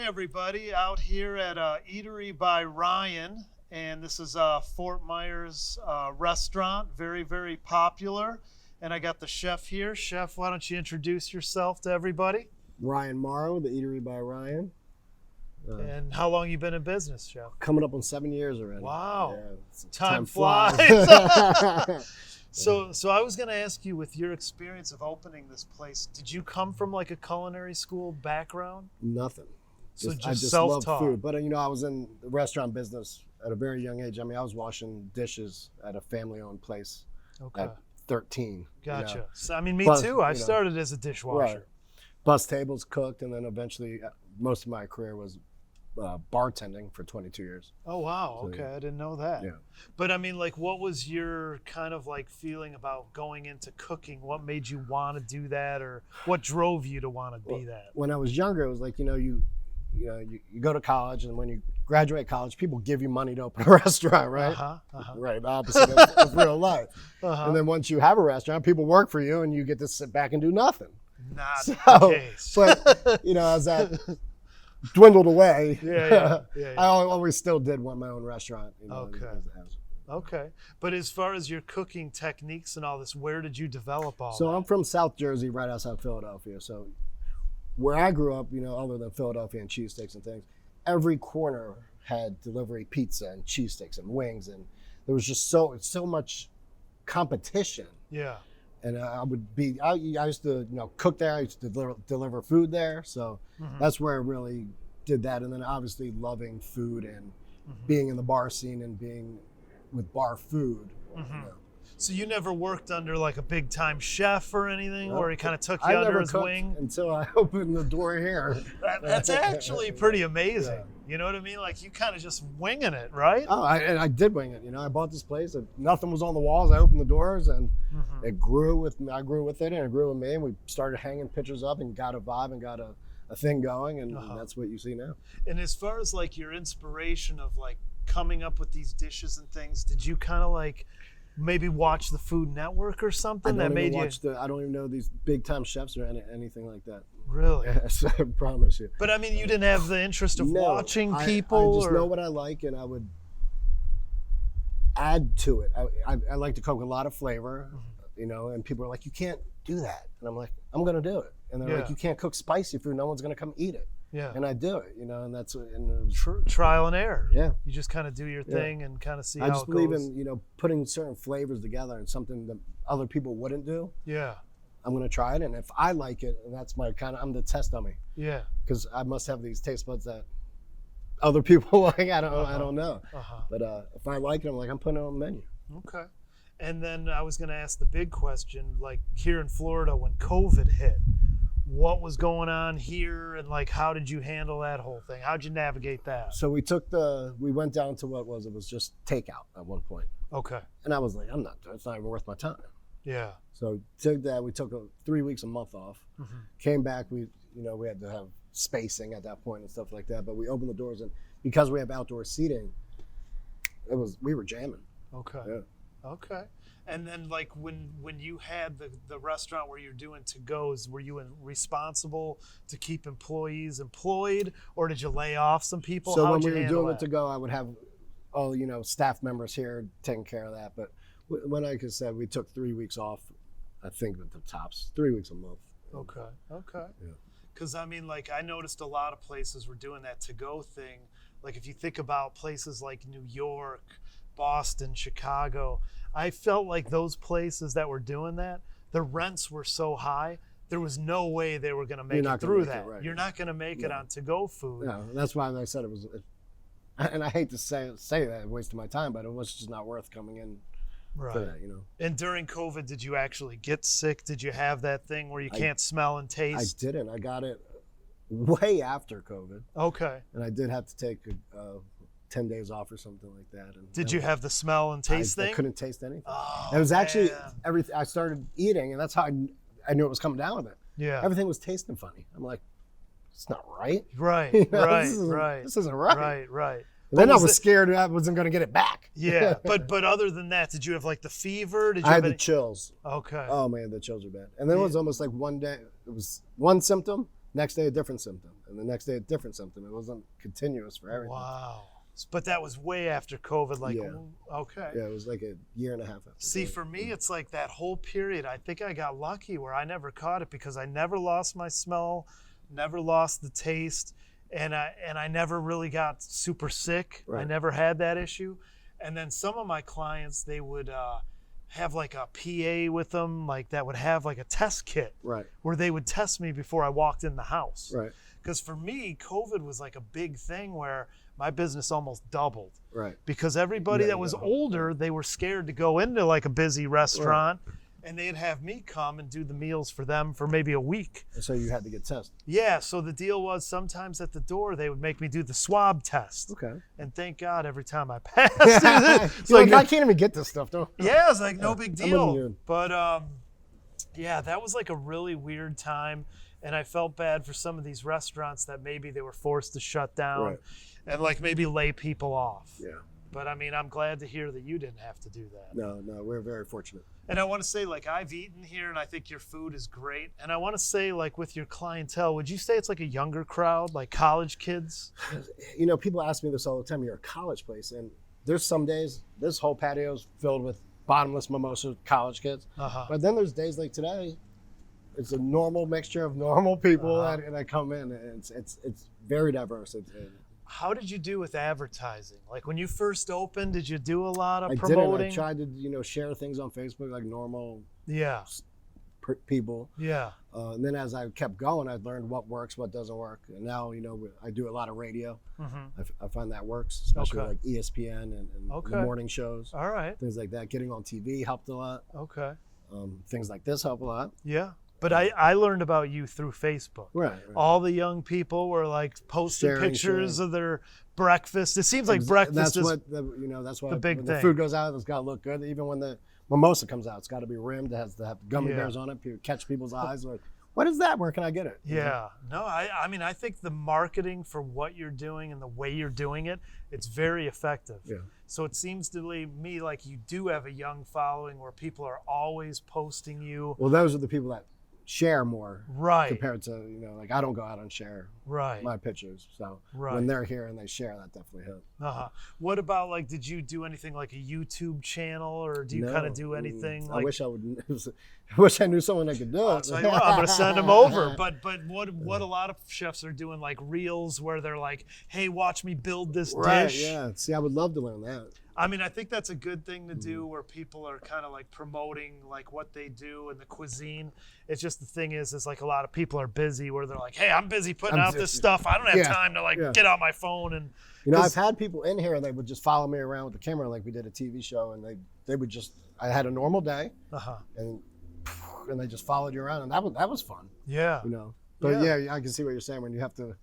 Hi, everybody. Out here at Eatery by Ryan, and this is Fort Myers restaurant, very, very popular. And I got the chef here. Chef, why don't you introduce yourself to everybody? Ryan Morrow, the Eatery by Ryan. And how long you been in business, Chef? Coming up on 7 years already. Wow. Yeah, Time flies. So I was going to ask you, with your experience of opening this place, did you come from like a culinary school background? Nothing. So I just love self-taught. food. But, I was in the restaurant business at a very young age. I was washing dishes at a family-owned place at 13. Gotcha. So, me Plus, too. I started as a dishwasher. Right. Bus tables, cooked, and then eventually most of my career was bartending for 22 years. Oh, wow. So, Okay. I didn't know that. Yeah. But what was your kind of like feeling about going into cooking? What made you want to do that, or what drove you to want to be that? When I was younger, it was like, you go to college, and when you graduate college, people give you money to open a restaurant, right? Right, the opposite of real life. And then once you have a restaurant, people work for you, and you get to sit back and do nothing. Not the case. But, as that dwindled away, Yeah. I always still did want my own restaurant. Okay. But as far as your cooking techniques and all this, where did you develop all So that? I'm from South Jersey, right outside Philadelphia. So where I grew up, other than Philadelphia and cheesesteaks and things, every corner had delivery pizza and cheesesteaks and wings, and there was just so much competition. Yeah. And I used to cook there. I used to deliver food there. So that's where I really did that. And then obviously loving food and being in the bar scene and being with bar food. So you never worked under like a big time chef or anything, No. or he kind of took I you under never his cooked wing? until I opened the door here. That's actually pretty amazing. Yeah. You know what I mean? Like you kind of just winging it, right? Oh, I did wing it. I bought this place. And nothing was on the walls. I opened the doors, and it grew with me. I grew with it, and it grew with me. And we started hanging pictures up and got a vibe and got a thing going, and that's what you see now. And as far as like your inspiration of like coming up with these dishes and things, did you kind of like maybe watch the Food Network or something that made you? I don't even know these big time chefs or anything like that. Really? Yes, I promise you. But you didn't have the interest of watching I people? just know what I like, and I would add to it. I like to cook a lot of flavor, and people are like, you can't do that. And I'm like, I'm going to do it. And they're like, you can't cook spicy food. No one's going to come eat it. Yeah. And I do it, and that's what, and it was, trial and error. Yeah. You just kind of do your thing and kind of see how I it just goes. believe in, putting certain flavors together and something that other people wouldn't do. Yeah. I'm going to try it. And if I like it, and that's my I'm the test dummy. Yeah. Because I must have these taste buds that other people like. I don't know. But if I like it, I'm putting it on the menu. Okay. And then I was going to ask the big question, like here in Florida when COVID hit, what was going on here, and like how did you handle that whole thing? How'd you navigate that? So we went down to it was just takeout at one point. Okay. And I was like, it's not even worth my time. Yeah. So took that, we took 3 weeks, a month off, came back, we had to have spacing at that point and stuff like that, but we opened the doors, and because we have outdoor seating, we were jamming. Okay. Yeah. Okay. And then like when you had the restaurant where you're doing to-goes, were you responsible to keep employees employed, or did you lay off some people? So How when would we you were doing handle it to go, I would have all, staff members here taking care of that. But when, like I said, we took 3 weeks off, I think at the tops, 3 weeks a month. Okay. Yeah. Because I noticed a lot of places were doing that to-go thing. Like if you think about places like New York, Boston, Chicago, I felt like those places that were doing that, the rents were so high, there was no way they were going to make it through that. Right. You're not going to make it on to-go food. No, that's why I said it was, and I hate to say that, wasting my time, but it was just not worth coming in for that, And during COVID, did you actually get sick? Did you have that thing where you can't smell and taste? I didn't. I got it way after COVID. Okay. And I did have to take 10 days off or something like that. And did you have the smell and taste thing? I couldn't taste anything. Oh, it was actually man. everything. I started eating, and that's how I knew it was coming down with it. Yeah. Everything was tasting funny. I'm like, it's not right. Right. This isn't right. Right. And then I was scared I wasn't going to get it back. Yeah, but other than that, did you have like the fever? Did you I have had the chills. Okay. Oh man, the chills are bad. And then it was almost like one day, it was one symptom, Next day, a different symptom. And the next day, a different symptom. It wasn't continuous for everything. Wow. But that was way after COVID. Like, Yeah. okay. Yeah, it was like a year and a half after. See, for me, it's like that whole period. I think I got lucky where I never caught it because I never lost my smell, never lost the taste, and I never really got super sick. I Right. never had that issue. And then some of my clients, they would have like a PA with them, like that would have like a test kit Right, where they would test me before I walked in the house. right, Because for me, COVID was like a big thing where my business almost doubled. right. Because everybody Yeah, that you was gotta- older, they were scared to go into like a busy restaurant, and they'd have me come and do the meals for them for maybe a week. And so you had to get tested. Yeah, so the deal was sometimes at the door they would make me do the swab test, Okay. and thank God every time I passed it. It's You're like, like, I can't even get this stuff, though. yeah, it's like no big I'm deal. immune. But yeah, that was like a really weird time, and I felt bad for some of these restaurants that maybe they were forced to shut down, Right. and like maybe lay people off. Yeah. But I mean, I'm glad to hear that you didn't have to do that. No, we're very fortunate. And I want to say, like, I've eaten here and I think your food is great. And I want to say, like, with your clientele, would you say it's like a younger crowd, like college kids? You know, people ask me this all the time. You're a college place, and there's some days this whole patio's filled with bottomless mimosa college kids. Uh-huh. But then there's days like today, it's a normal mixture of normal people that come in, and it's very diverse. How did you do with advertising? Like, when you first opened, did you do a lot of I promoting? didn't. I tried to share things on Facebook like normal Yeah, people. yeah. And then as I kept going, I learned what works, what doesn't work. And now, I do a lot of radio. Mm-hmm. I find that works, especially Okay. like ESPN and Okay. the morning shows. All right. Things like that. Getting on TV helped a lot. Okay. Things like this help a lot. Yeah. But I learned about you through Facebook. Right. All the young people were like posting Sharing, pictures sharing. of their breakfast. It seems like breakfast That's is that's why the big when thing. the food goes out, it's got to look good. Even when the mimosa comes out, it's got to be rimmed. It has to have gummy Yeah. bears on it. People catch people's eyes. Like, what is that? Where can I get it? Yeah, no, I mean, I think the marketing for what you're doing and the way you're doing it, it's very effective. Yeah. So it seems to me like you do have a young following where people are always posting you. Well, those are the people that share more Right, compared to, like I don't go out and share right, my pictures. So right. when they're here and they share, that definitely helps. Uh-huh. What about, like, did you do anything like a YouTube channel, or do you kind of do anything I like? wish I would. I wish I knew someone that could do I'll it. tell you what, I'm gonna send them over. But what a lot of chefs are doing, like reels where they're like, "Hey, watch me build this Right, dish." yeah. See, I would love to learn that. I mean, I think that's a good thing to do where people are kind of like promoting like what they do and the cuisine. It's just the thing is like a lot of people are busy where they're like, hey, I'm busy putting out this stuff. I don't have time to like get out my phone and. I've had people in here and they would just follow me around with the camera like we did a TV show, and they would just. I had a normal day, and they just followed you around, and that was fun. Yeah. But yeah, I can see what you're saying when you have to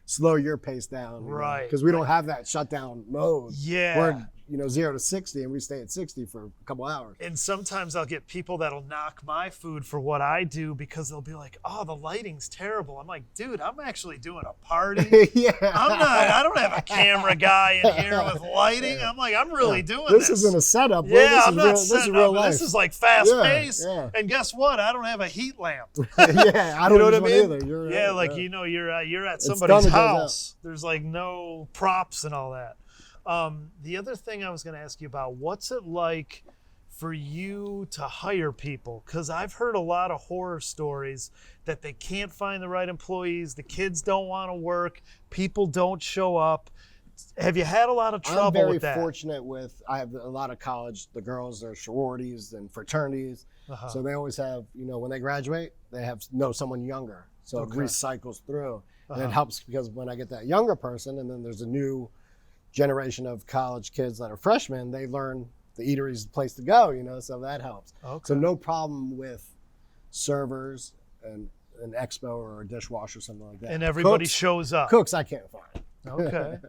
slow your pace down, right? Because we don't have that shutdown mode. Yeah. We're 0 to 60, and we stay at 60 for a couple hours. And sometimes I'll get people that'll knock my food for what I do because they'll be like, "Oh, the lighting's terrible." I'm like, "Dude, I'm actually doing a party. Yeah. I don't have a camera guy in here with lighting. I'm like, I'm really doing this. This isn't a setup. Bro. Yeah, I'm this not is this is setting real up. life. This is like fast paced. Yeah. And guess what? I don't have a heat lamp. Yeah, I don't You know what I use one mean? either. You're Yeah, right, like yeah. you're at It's somebody's done, it goes out. house. There's like no props and all that. The other thing I was going to ask you about, what's it like for you to hire people? Because I've heard a lot of horror stories that they can't find the right employees, the kids don't want to work, people don't show up. Have you had a lot of trouble I'm very with that? fortunate with, I have a lot of college, the girls are sororities and fraternities. So they always have, when they graduate, they know someone younger. So it recycles through. And it helps because when I get that younger person, and then there's a new generation of college kids that are freshmen, they learn the Eatery is the place to go, so that helps. Okay. So no problem with servers and an expo or a dishwasher or something like that. And everybody Cooks- shows up. Cooks I can't find.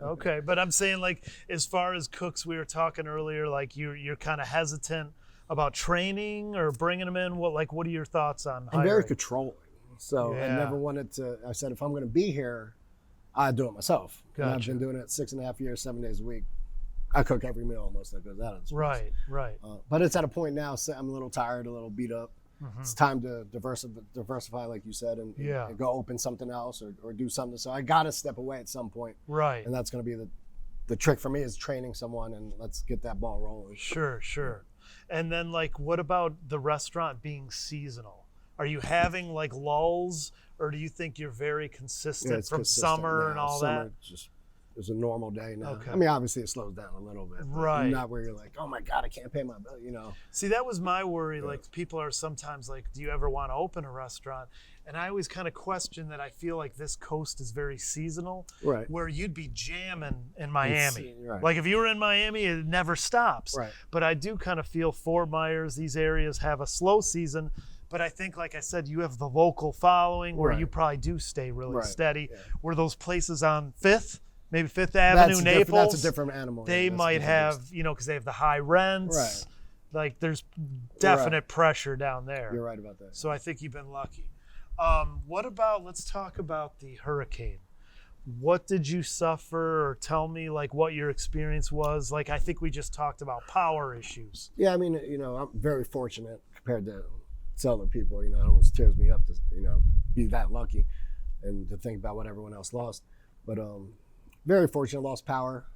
Okay. But I'm saying, like, as far as cooks, we were talking earlier, like you're kind of hesitant about training or bringing them in. What are your thoughts on hiring? I'm very controlling. So Yeah. I never wanted to, I said, if I'm going to be here, I do it myself. And I've Gotcha. been doing it 6.5 years, 7 days a week. I cook every meal almost that goes out of this place. Right. But it's at a point now, so I'm a little tired, a little beat up. it's time to diversify, like you said, and go open something else or do something. So I got to step away at some point. Right. And that's going to be the trick for me is training someone, and let's get that ball rolling. Sure. And then like, what about the restaurant being seasonal? Are you having like lulls, or do you think you're very consistent from summer and all that? Just is a normal day now. Okay. I mean, obviously it slows down a little bit. Right. Not where you're like, oh my God, I can't pay my bill, you know. See, that was my worry. Like, people are sometimes like, do you ever want to open a restaurant? And I always kind of question that. I feel like this coast is very seasonal, right? Where you'd be jamming in Miami. Right. Like if you were in Miami, it never stops. Right. But I do kind of feel Fort Myers, these areas have a slow season. But I think, like I said, you have the local following where you probably do stay really steady. Yeah. Where those places on 5th, maybe 5th Avenue, Naples. That's a different animal. They might have, you know, because they have the high rents. Right. Like there's definite pressure down there. You're right about that. So I think you've been lucky. What about, let's talk about the hurricane. What did you suffer, or tell me like what your experience was? Like, I think we just talked about power issues. Yeah, I mean, you know, I'm very fortunate compared to other people. You know, it almost tears me up to, you know, be that lucky and to think about what everyone else lost. But very fortunate, lost power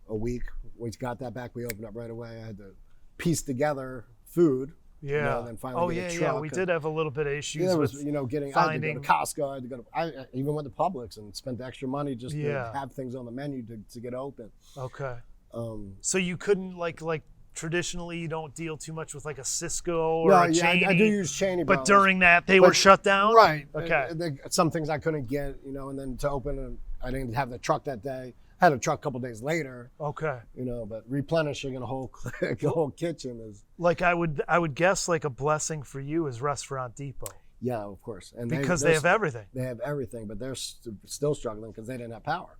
a week. We got that back. We opened up right away. I had to piece together food. Yeah. You know, then finally get a truck. We did have a little bit of issues. Yeah, with you know, I had to go to Costco. I had to go to, I even went to Publix and spent extra money just to have things on the menu to get open. Okay. So you couldn't like traditionally you don't deal too much with like a Cisco or a Cheney. I do use Cheney. But during that they were shut down? Right. Okay. Some things I couldn't get, you know, and then to open, I didn't have the truck that day. Had a truck a couple days later. Okay. You know, but replenishing a whole kitchen is like I would guess like a blessing for you is Restaurant Depot. Yeah, of course. And because they have everything. They have everything, but they're still struggling because they didn't have power.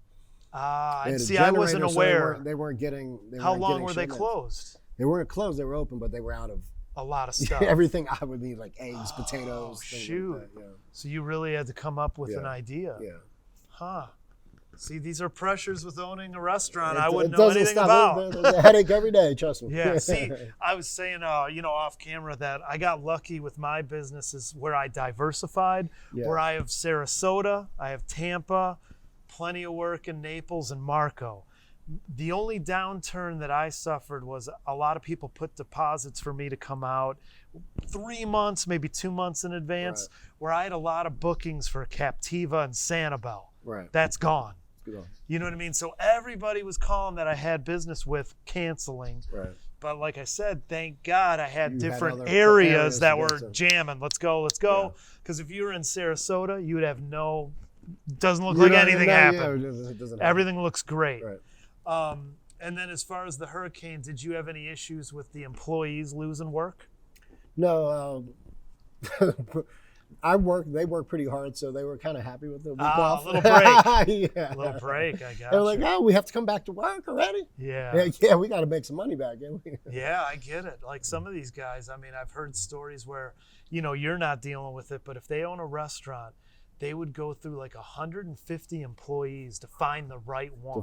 See, I wasn't aware. So they weren't getting. How long were they closed? They weren't closed. They were open, but they were out of a lot of stuff. Everything I would need, like eggs, potatoes. Shoot. Like that, yeah. So you really had to come up with an idea. Yeah. Huh. See, these are pressures with owning a restaurant I wouldn't know anything about. There's a headache every day, trust me. Yeah, see, I was saying, you know, off camera that I got lucky with my businesses where I diversified, where I have Sarasota, I have Tampa, plenty of work in Naples and Marco. The only downturn that I suffered was a lot of people put deposits for me to come out 3 months, maybe 2 months in advance, where I had a lot of bookings for Captiva and Sanibel. Right. That's gone. You know what I mean? So everybody was calling that I had business with canceling. Right. But like I said, thank God I had different areas that were jamming. Let's go. Because if you were in Sarasota, you would have doesn't look like anything happened. It doesn't Everything looks great. Right. And then as far as the hurricane, did you have any issues with the employees losing work? No. They work pretty hard, so they were kind of happy with the week off. A little break. Yeah. A little break, I got They were like, oh, we have to come back to work already? Yeah. Yeah, we got to make some money back. Yeah, I get it. Like some of these guys, I mean, I've heard stories where, you know, you're not dealing with it, but if they own a restaurant, they would go through like 150 employees to find the right one.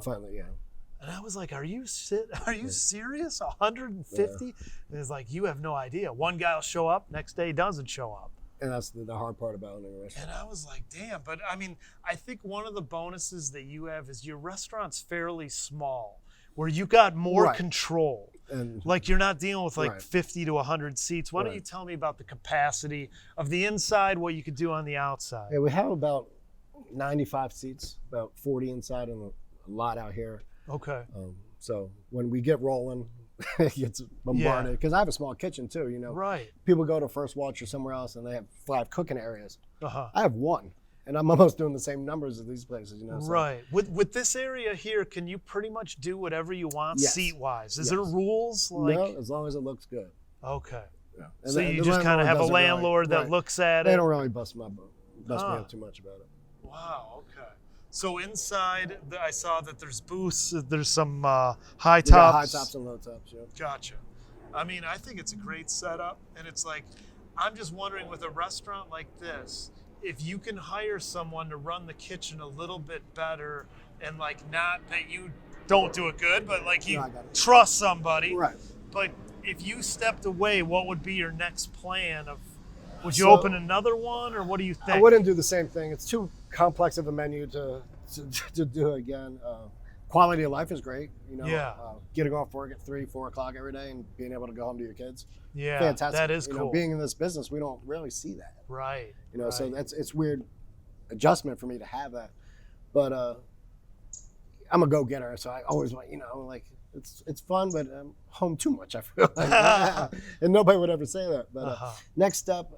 And I was like, are you serious? 150? And it's like, you have no idea. One guy will show up, next day he doesn't show up. And that's the hard part about owning a restaurant. And I was like, damn. But I mean, I think one of the bonuses that you have is your restaurant's fairly small, where you got more control. And like you're not dealing with like 50 to 100 seats. Why don't you tell me about the capacity of the inside, what you could do on the outside? Yeah, we have about 95 seats, about 40 inside and a lot out here. Okay. So when we get rolling, it gets bombarded. Because I have a small kitchen too, you know. Right. People go to First Watch or somewhere else and they have 5 cooking areas. Uh-huh. I have 1. And I'm almost doing the same numbers as these places, you know. So. Right. With this area here, can you pretty much do whatever you want seat-wise? Is there rules? No, as long as it looks good. Okay. Yeah. So you just kind of have a landlord that looks at it? They don't really bust me up too much about it. Wow, okay. So inside, I saw that there's booths, there's some high tops. Yeah, high tops and low tops, yeah. Gotcha. I mean, I think it's a great setup. And it's like, I'm just wondering with a restaurant like this, if you can hire someone to run the kitchen a little bit better and like not that you don't do it good, but like you trust somebody. Right. But if you stepped away, what would be your next plan of Would you So- open another one, or what do you think? I wouldn't do the same thing. It's too complex of a menu to do again. Quality of life is great. Yeah. Getting off work at 3, 4 o'clock every day and being able to go home to your kids. Yeah, Fantastic. that is You cool. know, being in this business, we don't really see that. Right. So right. it's weird adjustment for me to have that. But I'm a go-getter, so I always want, like it's fun, but I'm home too much, I feel like. And nobody would ever say that. But next step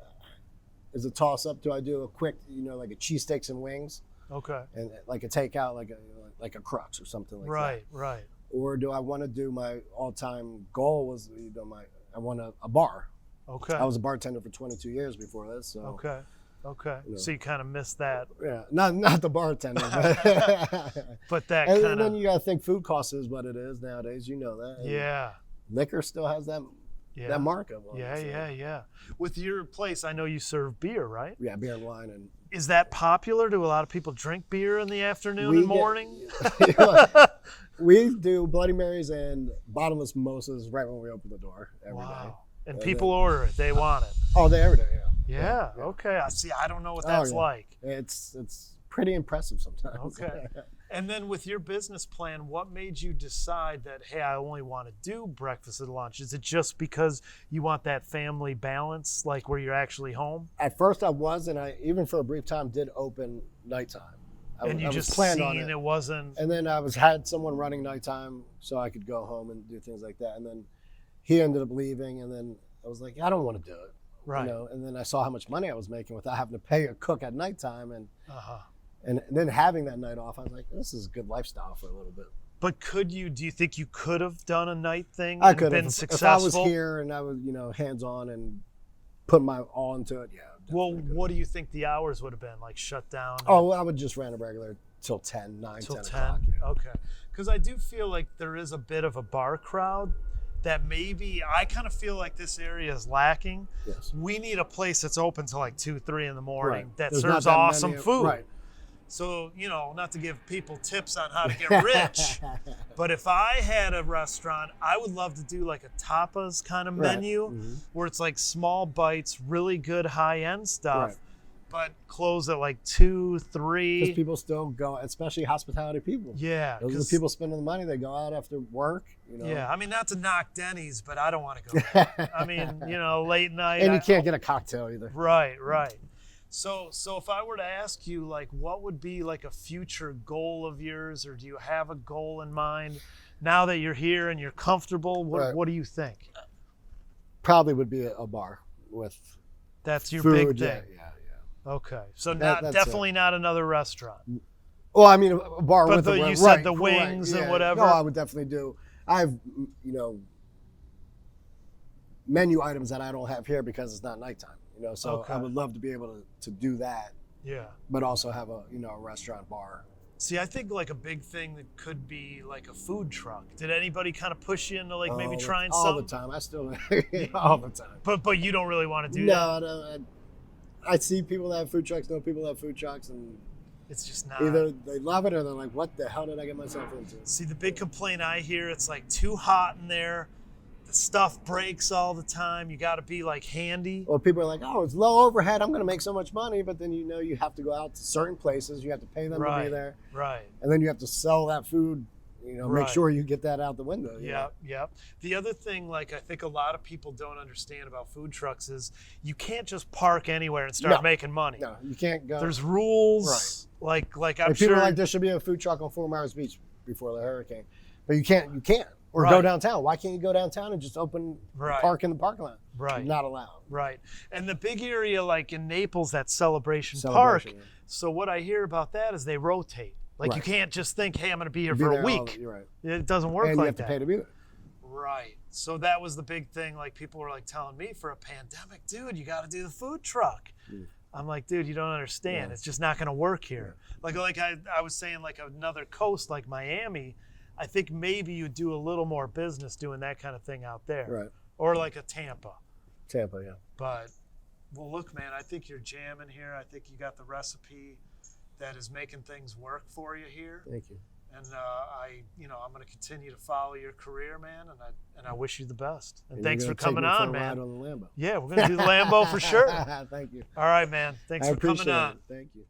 is a toss-up. Do I do a quick, like a cheesesteaks and wings? Okay. And like a takeout, like a Crux or something like Right. that. Right. Or do I want to do my all-time goal was, I want a bar. Okay. I was a bartender for 22 years before this. So. Okay. So you kind of missed that. Yeah, not the bartender, But that and kind then of. you gotta think food cost is what it is nowadays. You know that. And Yeah. liquor still has that markup on it. So. Yeah. With your place, I know you serve beer, right? Yeah, beer and wine and. Is that popular? Do a lot of people drink beer in the afternoon and morning? We do Bloody Marys and bottomless mimosas right when we open the door every day. And people order it. They want it. All day, every day. Yeah. Okay. I see. I don't know what that's like. It's pretty impressive sometimes. Okay. And then with your business plan, what made you decide that, hey, I only want to do breakfast and lunch? Is it just because you want that family balance, like where you're actually home? At first I was, and I even for a brief time did open nighttime. I You was just planned seen on it. it wasn't. And then I had someone running nighttime so I could go home and do things like that. And then he ended up leaving, and then I was like, I don't want to do it. Right. And then I saw how much money I was making without having to pay a cook at nighttime, and Uh-huh. then having that night off, I was like, this is a good lifestyle for a little bit. But do you think you could have done a night thing I and could been have. successful? If I was here and I was, hands on and put my all into it, yeah. Well, definitely could. what do you think the hours would have been? Like shut down? Oh, I would just run a regular till 10 o'clock. Yeah. Okay. Because I do feel like there is a bit of a bar crowd that maybe I kind of feel like this area is lacking. Yes. We need a place that's open till like 2, 3 in the morning Right. that There's serves not that awesome many- food. Right. So, not to give people tips on how to get rich, but if I had a restaurant, I would love to do like a tapas kind of Right. menu Mhm. where it's like small bites, really good high-end stuff, Right. but close at like 2, 3. Because people still go, especially hospitality people. Yeah. Those are the 'cause- people spending the money. They go out after work. Yeah, I mean, not to knock Denny's, but I don't want to go there. I mean, late night. And you can't get a cocktail either. Right. So if I were to ask you, like, what would be like a future goal of yours, or do you have a goal in mind now that you're here and you're comfortable? What do you think? Probably would be a bar with That's your food. big thing. Yeah. Okay, so That's definitely not another restaurant. Well, I mean, a bar But with a you right, said the correct, wings and yeah. whatever. No, I would definitely do. I have, menu items that I don't have here because it's not nighttime. So Okay. I would love to be able to do that, Yeah. but also have a restaurant bar. See, I think like a big thing that could be like a food truck. Did anybody kind of push you into like maybe trying all something? the time. I still all the time. But you don't really want to do that. No, I see people that have food trucks, know people that have food trucks, and It's just not. either they love it or they're like, "What the hell did I get myself into?" See, the big complaint I hear, it's like too hot in there. The stuff breaks all the time. You got to be like handy. Well, people are like, "Oh, it's low overhead. I'm going to make so much money," but then you have to go out to certain places. You have to pay them to be there, Right. and then you have to sell that food. Right. Make sure you get that out the window. Yep. The other thing, like I think a lot of people don't understand about food trucks is you can't just park anywhere and start making money. No, you can't go. There's rules. Right. Like I'm Like people sure. are like, there should be a food truck on 4 Mile Beach before the hurricane, but you can't. Or Right. go downtown. Why can't you go downtown and just open Right. park in the parking lot? Right. Not allowed. Right. And the big area like in Naples, that Celebration Park. Celebration, yeah. So what I hear about that is they rotate. Like you Right. can't just think, hey, I'm going to be here Be for there a week. You're right. It doesn't work And like you have that. to pay to be there. Right. So that was the big thing. Like people were like telling me for a pandemic, dude, you got to do the food truck. I'm like, dude, you don't understand. Yeah. It's just not going to work here. Like I was saying, like another coast like Miami, I think maybe you do a little more business doing that kind of thing out there. Right. Or like a Tampa. Tampa, yeah. But, well, look, man, I think you're jamming here. I think you got the recipe that is making things work for you here. Thank you. And I'm going to continue to follow your career, man. And I wish you the best. And And thanks you're for gonna take coming me for on, a man. ride on the Lambo. Yeah, we're going to do the Lambo for sure. Thank you. All right, man. Thanks I for coming appreciate on. it. Thank you.